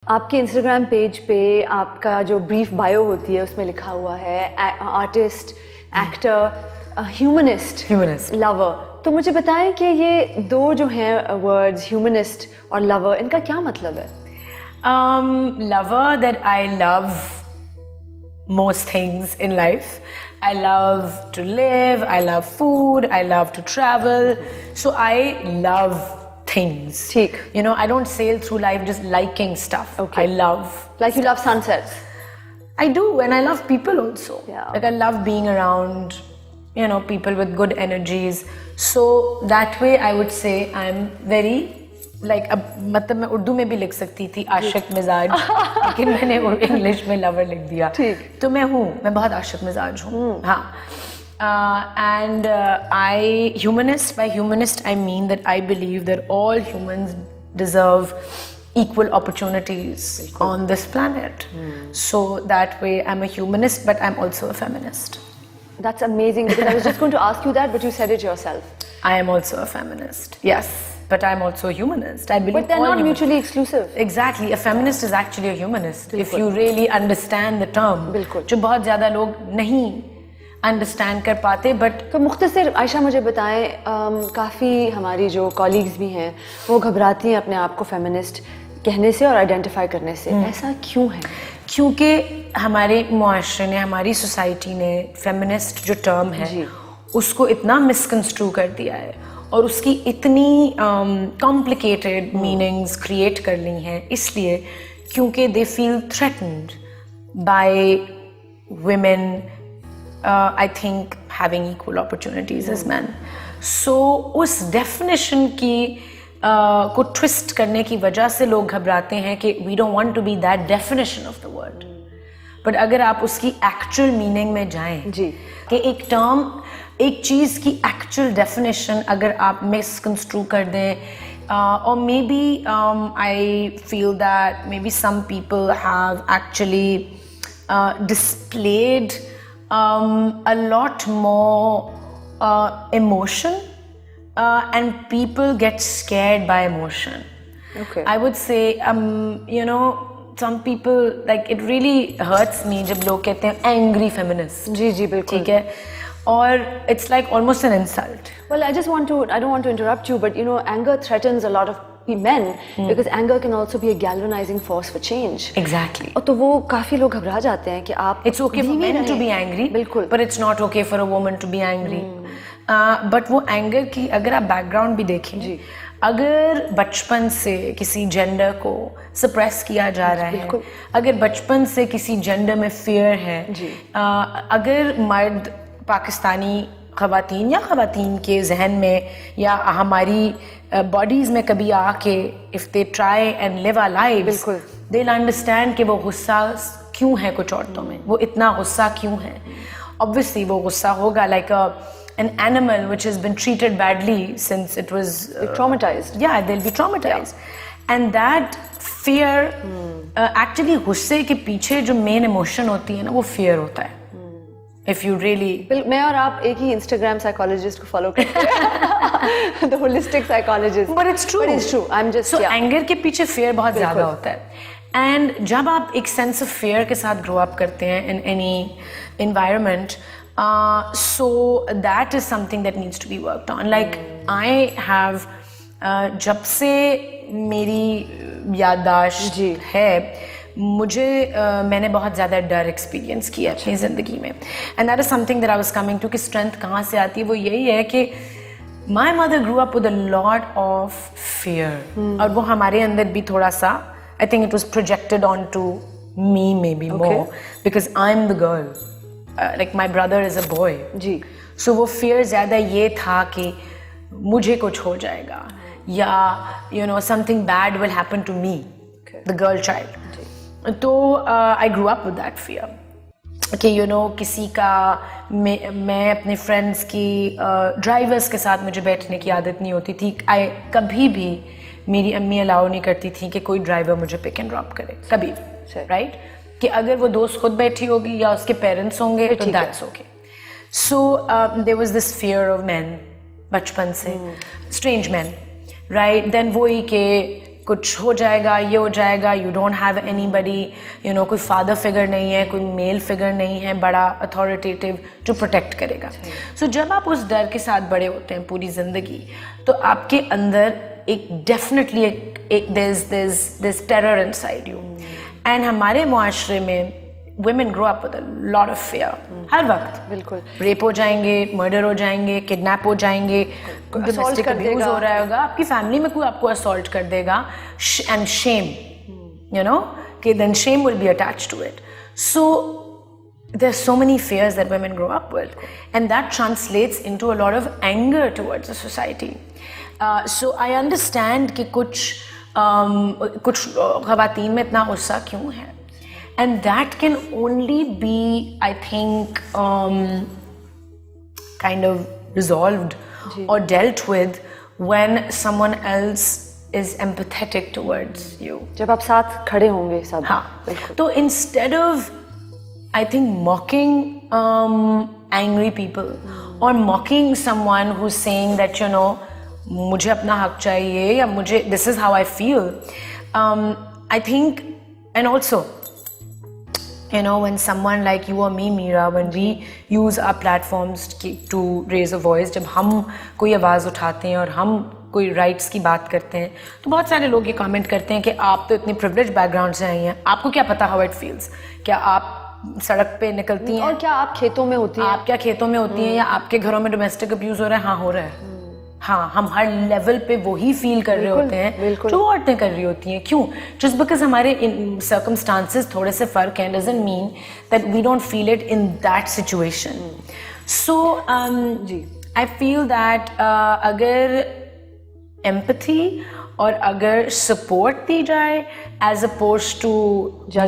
आपके Instagram page पे आपका जो ब्रीफ बायो होती है उसमें लिखा हुआ है आर्टिस्ट, एक्टर, ह्यूमनिस्ट, लवर। तो मुझे बताएं कि ये दो जो हैं वर्ड्स ह्यूमनिस्ट और लवर, इनका क्या मतलब है? Lover, that I love most things in life. I love to live, I love food, I love to travel. So I love things. ठीक. You know, I don't sail through life just liking stuff. Okay. I love. Like you love sunsets. I do, and I love people also. Yeah. Like I love being around, you know, people with good energies. So that way I would say I'm very like, अब मतलब मैं उर्दू में भी लिख सकती थी आशिक मिजाज, लेकिन मैंने इंग्लिश में लवर लिख दिया। ठीक। तो मैं बहुत आशिक मिजाज हूँ। हाँ। And I humanist, by humanist I mean that I believe that all humans deserve equal opportunities on this planet. So that way I'm a humanist, but I'm also a feminist. That's amazing, because I was just going to ask you that, but you said it yourself. I am also a feminist, yes, but I'm also a humanist. I believe But they're all not humans. mutually exclusive. Exactly, a feminist is actually a humanist. If you really understand the term, बिल्कुल. जो बहुत ज़्यादा लोग नहीं understand कर पाते, but तो मुख्तसर आयशा मुझे बताएं, काफ़ी हमारी जो कॉलीग्स भी हैं वो घबराती हैं अपने आप को फेमिनिस्ट कहने से और आइडेंटिफाई करने से। ऐसा क्यों है? क्योंकि हमारे मुआशरे ने, हमारी सोसाइटी ने फेमिनिस्ट जो टर्म है उसको इतना मिसकंस्ट्रू कर दिया है और उसकी इतनी कॉम्प्लिकेटेड मीनिंग्स क्रिएट कर ली हैं, इसलिए क्योंकि they feel threatened bye women, I think having equal opportunities as men. So उस definition की को twist करने की वजह से लोग घबराते हैं कि we don't want to be that definition of the word. But अगर आप उसकी actual meaning में जाएं जी, कि एक term, एक चीज़ की actual definition अगर आप misconstrue कर दें, or maybe I feel that maybe some people have actually displayed a lot more emotion, and people get scared by emotion. Okay. I would say, you know, some people, like, it really hurts me जब लोग कहते हैं angry feminist. जी जी बिल्कुल। ठीक है, और it's like almost an insult. Well, I don't want to interrupt you, but you know, anger threatens a lot of men because anger can also be a galvanizing force for change. Exactly. और तो वो काफी लोग घबरा जाते हैं कि आप It's okay for men to be angry, बिल्कुल, but it's not okay for a woman to be angry. But वो anger की अगर आप background भी देखें, अगर बचपन से किसी जेंडर को सप्रेस किया जा रहा है, अगर बचपन से किसी जेंडर में फियर है, अगर मर्द पाकिस्तानी ख़वातीन या ख़वातीन के जहन में या हमारी बॉडीज़ में कभी आके if they try and live our lives, they will understand कि वो गुस्सा क्यों है कुछ औरतों में, वो इतना गुस्सा क्यों है। ऑब्वियसली वो गुस्सा होगा like an animal which has been treated badly since it was traumatized. Yeah, they'll be traumatized. And that fear, actually गुस्से के पीछे जो main emotion होती है ना, वो fear होता है. If you really, मैं और आप एक ही Instagram psychologist को follow करते हैं, the holistic psychologist. But it's true. But it's true. I'm just so anger के पीछे fear बहुत ज़्यादा होता है. And जब आप एक sense of fear के साथ grow up करते हैं in any environment, so that is something that needs to be worked on. Like I have, जब से मेरी याददाश्त है, मुझे मैंने बहुत ज़्यादा डर एक्सपीरियंस किया अपनी ज़िंदगी में, and that is something that I was coming to कि strength कहाँ से आती है, वो यही है कि my mother grew up with a lot of fear, और वो हमारे अंदर भी थोड़ा सा, I think it was projected onto me maybe more because I'm the girl. Like my brother is a boy. Ji. So वो fear ज़्यादा ये था कि मुझे कुछ हो जाएगा या you know something bad will happen to me, the girl child. तो I grew up with that fear कि you know किसी का मैं अपने friends की drivers के साथ मुझे बैठने की आदत नहीं होती थी. कभी भी मेरी अम्मी अलाउ नहीं करती थी कि कोई ड्राइवर मुझे पिक एंड ड्रॉप करे, कभी, राइट? कि अगर वो दोस्त खुद बैठी होगी या उसके पेरेंट्स होंगे तो that's okay. So there was this fear of man बचपन से, स्ट्रेंज मैन, राइट? देन वही कि कुछ हो जाएगा, ये हो जाएगा, you don't have anybody, you know, कोई फादर फिगर नहीं है, कोई मेल फिगर नहीं है बड़ा अथॉरिटेटिव जो प्रोटेक्ट करेगा. सो जब आप उस डर के साथ बड़े होते हैं पूरी ज़िंदगी, तो आपके अंदर एक डेफिनेटली एक there's terror inside you. And हमारे मुआशरे में women grow up with a lot of fear. हर वक्त बिल्कुल रेप हो जाएंगे, मर्डर हो जाएंगे, किडनैप हो जाएंगे, डोमेस्टिक अब्यूज हो रहा होगा, आपकी फैमिली में कोई आपको असॉल्ट कर देगा, एंड शेम, यू नो, कि then shame will be attached to it. So there's so many fears that women grow up with, and that translates into a lot of anger towards the society. So I understand कि कुछ ख़वातीन में इतना गुस्सा क्यों है, and that can only be, I think, kind of resolved or dealt with when someone else is empathetic towards you. जब आप साथ खड़े होंगे सब. हाँ, तो instead of, I think, mocking angry people or mocking someone who's saying that, you know, मुझे अपना हक चाहिए या मुझे, this is how I feel. I think, and also, you know, when someone like you or me, Meera, when we use our platforms to raise a voice, जब हम कोई आवाज़ उठाते हैं और हम कोई राइट्स की बात करते हैं, तो बहुत सारे लोग ये कमेंट करते हैं कि आप तो इतनी प्रिविलेज बैकग्राउंड से आई हैं, आपको क्या पता हाउ इट फील्स. क्या आप सड़क पे निकलती हैं, और क्या आप खेतों में होती हैं, आप क्या खेतों में होती हैं, या आपके घरों में डोमेस्टिक अब्यूज़ हो रहा है? हाँ, हो रहा है. हाँ, हम हर लेवल पे वही फील कर रहे होते हैं जो औरतें कर रही होती हैं. क्यों? जस्ट बिकॉज हमारे सर्कमस्टांसेस थोड़े से फ़र्क हैं doesn't mean that we don't feel it in that situation. So I feel that अगर एम्पैथी और अगर सपोर्ट दी जाए as opposed to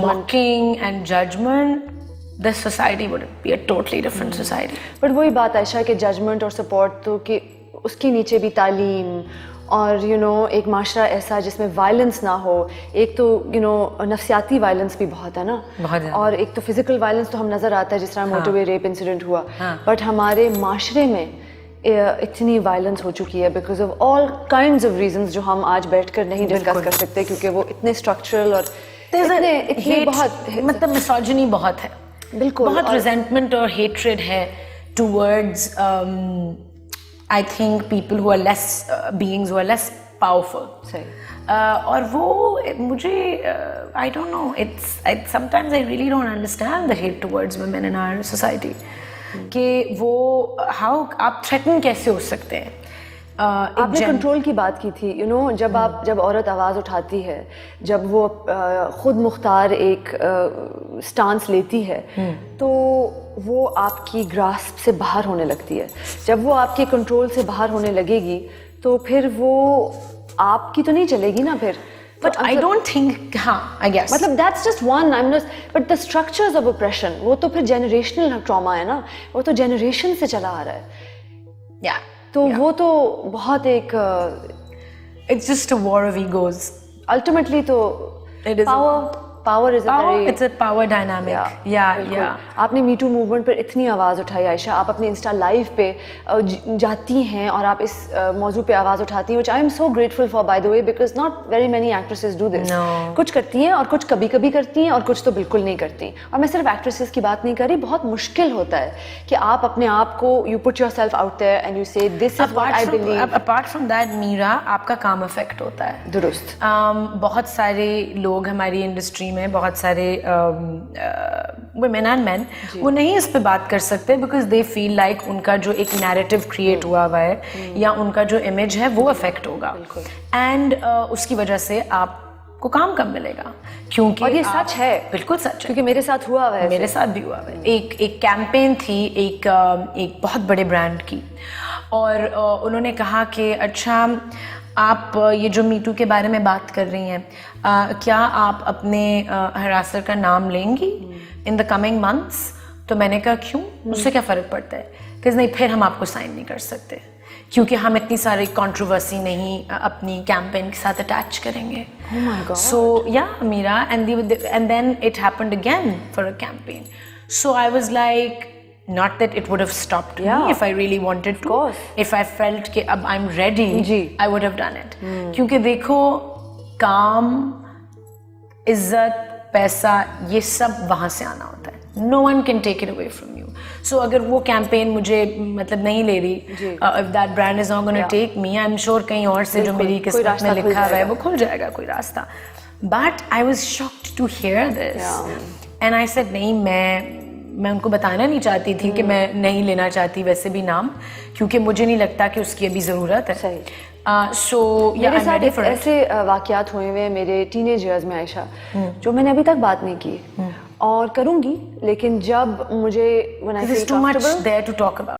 mocking and judgement, this society would be a totally different society. But वही बात आयशा कि judgement और support तो कि उसके नीचे भी तालीम और यू नो एक माशरा ऐसा जिसमें वायलेंस ना हो. एक तो यू नो नफसियाती वायलेंस भी बहुत है ना, और एक तो फिजिकल वायलेंस तो हम नज़र आता है जिस तरह मोटरवे रेप इंसिडेंट हुआ. बट हमारे माशरे में इतनी वायलेंस हो चुकी है because of all kinds of reasons जो हम आज बैठकर नहीं डिस्कस कर सकते क्योंकि वो इतने स्ट्रक्चरल और इतने बहुत, मतलब मिसोजिनी बहुत है. बिल्कुल, बहुत रिजेंटमेंट और हेट्रेड है towards I think people who are less beings who are less powerful. सही. और वो मुझे I don't know, sometimes I really don't understand the hate towards women in our society. कि वो how आप threaten कैसे हो सकते हैं. आपने कंट्रोल की बात की थी, यू नो, जब औरत आवाज़ उठाती है, जब वो खुद मुख्तार एक स्टांस लेती है, तो वो आपकी ग्रास्प से बाहर होने लगती है. जब वो आपके कंट्रोल से बाहर होने लगेगी तो फिर वो आपकी तो नहीं चलेगी ना फिर. But I don't think, हाँ, I guess. मतलब that's just one, I'm not, but the structures of oppression, वो तो फिर generational trauma है ना, वो तो generation से चला आ रहा है. Yeah. तो वो तो बहुत एक it's just a war of egos. Ultimately तो it is power is a very, it's a power dynamic. Yeah. आपने मी टू मूवमेंट पर इतनी आवाज़ उठाई आयशा, आप अपने इंस्टा लाइव पे जाती हैं और आप इस मौजू पे आवाज़ उठाती हैं, which I am so grateful for by the way because not very many actresses do this. कुछ करती हैं और कुछ कभी कभी करती हैं और कुछ तो बिल्कुल नहीं करती. और मैं सिर्फ एक्ट्रेसेस की बात नहीं कर रही, बहुत मुश्किल होता है कि आप अपने आप को you put yourself out there and you say this is what I believe. Apart from that, Meera, आपका काम इफेक्ट होता है. दुरुस्त. बहुत सारे लोग हमारी इंडस्ट्री में, बहुत सारे women and men, वो नहीं इस पे बात कर सकते because they feel like उनका जो एक narrative create हुआ है या उनका जो image है वो affect होगा. and उसकी वजह से आपको काम कम मिलेगा. क्योंकि और ये सच है, बिल्कुल सच है, क्योंकि मेरे साथ हुआ है, मेरे साथ भी हुआ है. एक कैंपेन थी एक बहुत बड़े ब्रांड की, और उन्होंने कहा कि अच्छा आप ये जो मीटू के बारे में बात कर रही हैं, क्या आप अपने हरासर का नाम लेंगी इन द कमिंग मंथ्स? तो मैंने कहा क्यों, उससे क्या फ़र्क पड़ता है? कि नहीं, फिर हम आपको साइन नहीं कर सकते क्योंकि हम इतनी सारी कंट्रोवर्सी नहीं अपनी कैंपेन के साथ अटैच करेंगे. Oh my God. So yeah, Meera, and then it happened again for a campaign. So I was like, not that it would have stopped me if I really wanted to. If I felt कि अब I'm ready, I would have done it. क्योंकि देखो, काम, इज्जत, पैसा, ये सब वहाँ से आना होता है. No one can take it away from you. So अगर वो कैंपेन मुझे मतलब नहीं ले रही, if that brand is not going to take me, I'm sure कहीं और से जो मेरी किस्मत में लिखा हुआ है वो खुल जाएगा कोई रास्ता. But I was shocked to hear this, and I said नहीं, मैं उनको बताना नहीं चाहती थी कि मैं नहीं लेना चाहती वैसे भी नाम, क्योंकि मुझे नहीं लगता कि उसकी अभी ज़रूरत है. सही. So मेरे साथ ऐसे वाक़यात हुए हुए मेरे टीनेज ईयर्स में आयशा, जो मैंने अभी तक बात नहीं की और करूँगी, लेकिन जब मुझे when I feel There's too much comfortable, there to talk about.